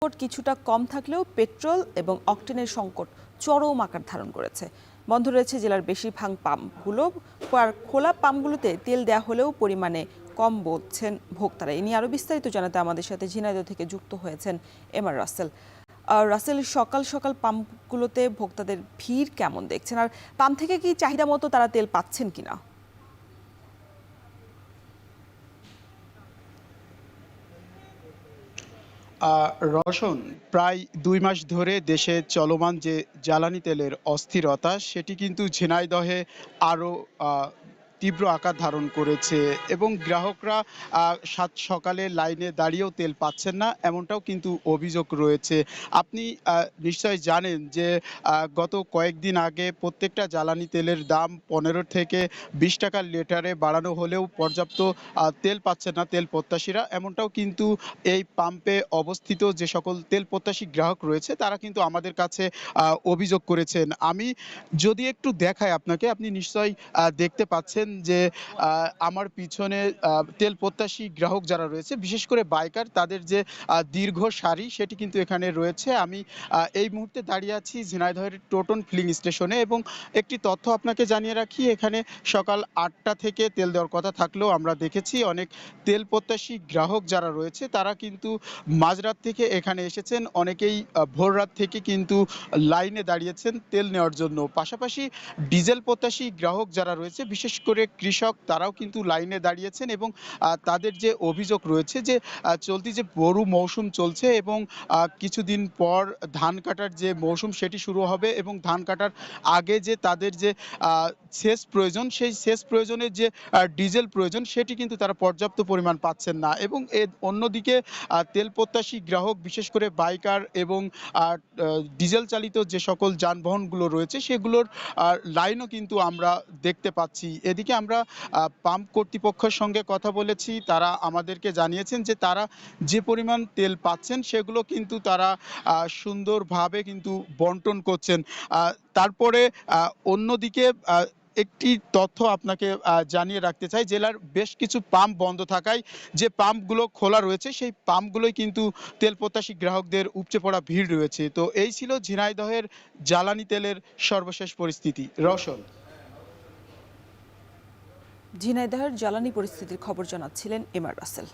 কিছুটা কম থাকলেও পেট্রোল এবং অকটেনের সংকট চরম আকার ধারণ করেছে। বন্ধ রয়েছে জেলার বেশিরভাগ পাম্পগুলো। আর খোলা পাম্পগুলোতে তেল দেয়া হলেও পরিমাণে কম বলছেন ভোক্তারা। এ নিয়ে আরও বিস্তারিত জানাতে আমাদের সাথে ঝিনাইদহ থেকে যুক্ত হয়েছেন এমআর রাসেল। রাসেল, সকাল সকাল পাম্পগুলোতে ভোক্তাদের ভিড় কেমন দেখছেন, আর পাম্প থেকে কি চাহিদা মতো তারা তেল পাচ্ছেন কিনা? রওশন, প্রায় ২ মাস ধরে দেশে চলমান যে জ্বালানি তেলের অস্থিরতা সেটি কিন্তু ঝিনাইদহে আরও তীব্র আকার ধারণ করেছে এবং গ্রাহকরা সাত সকালে লাইনে দাঁড়িয়েও তেল পাচ্ছেন না, এমনটাও কিন্তু অভিযোগ রয়েছে। আপনি নিশ্চয় জানেন যে গত কয়েকদিন আগে প্রত্যেকটা জ্বালানি তেলের দাম ১৫ থেকে ২০ টাকা লিটারে বাড়ানো হলেও পর্যাপ্ত তেল পাচ্ছেন না তেল প্রত্যাশীরা, এমনটাও কিন্তু এই পাম্পে অবস্থিত যে সকল তেল প্রত্যাশী গ্রাহক রয়েছে তারা কিন্তু আমাদের কাছে অভিযোগ করেছেন। আমি যদি একটু দেখাই আপনাকে, আপনি নিশ্চয়ই দেখতে পাচ্ছেন যে আমার পিছনে তেল প্রত্যাশী গ্রাহক যারা রয়েছে, বিশেষ করে বাইকার, তাদের যে দীর্ঘ সারি সেটি কিন্তু এখানে রয়েছে। আমি এই মুহূর্তে দাঁড়িয়ে আছি ঝিনাইদহের টোটন ফিলিং স্টেশনে এবং একটি তথ্য আপনাকে জানিয়ে রাখি, এখানে সকাল ৮টা থেকে তেল দেওয়ার কথা থাকলেও আমরা দেখেছি অনেক তেল প্রত্যাশী গ্রাহক যারা রয়েছে তারা কিন্তু মাঝরাত থেকে এখানে এসেছেন। অনেকেই ভোর রাত থেকে কিন্তু লাইনে দাঁড়িয়েছেন তেল নেওয়ার জন্য। পাশাপাশি ডিজেল প্রত্যাশী গ্রাহক যারা রয়েছে, বিশেষ করে কৃষক, তারাও কিন্তু লাইনে দাঁড়িয়েছেন এবং তাদের যে অভিযোগ রয়েছে যে চলতি যে বোরো মৌসুম চলছে এবং কিছুদিন পর ধান কাটার যে মৌসুম সেটি শুরু হবে এবং ধান কাটার আগে যে তাদের যে সেচ প্রয়োজন, সেই সেচ প্রয়োজনের যে ডিজেল প্রয়োজন সেটি কিন্তু তারা পর্যাপ্ত পরিমাণ পাচ্ছেন না এবং অন্যদিকে তেল প্রত্যাশী গ্রাহক, বিশেষ করে বাইকার এবং ডিজেল চালিত যে সকল যানবাহনগুলো রয়েছে সেগুলোর লাইনও কিন্তু আমরা দেখতে পাচ্ছি। এদিকে আমরা পাম্প কর্তৃপক্ষের সঙ্গে কথা বলেছি, তারা আমাদেরকে জানিয়েছেন যে তারা যে পরিমাণ তেল পাচ্ছেন সেগুলো কিন্তু তারা সুন্দরভাবে কিন্তু বন্টন করছেন। তারপরে অন্যদিকে একটি তথ্য আপনাকে জানিয়ে রাখতে চাই, জেলার বেশ কিছু পাম্প বন্ধ থাকায় যে পাম্পগুলো খোলা রয়েছে সেই পাম্পগুলোই কিন্তু তেল প্রত্যাশী গ্রাহকদের উপচে পড়া ভিড় রয়েছে। তো এই ছিল ঝিনাইদহের জ্বালানি তেলের সর্বশেষ পরিস্থিতি। রওশন। ঝিনাইদহের জ্বালানি পরিস্থিতির খবর জানাচ্ছিলেন এমআর রাসেল।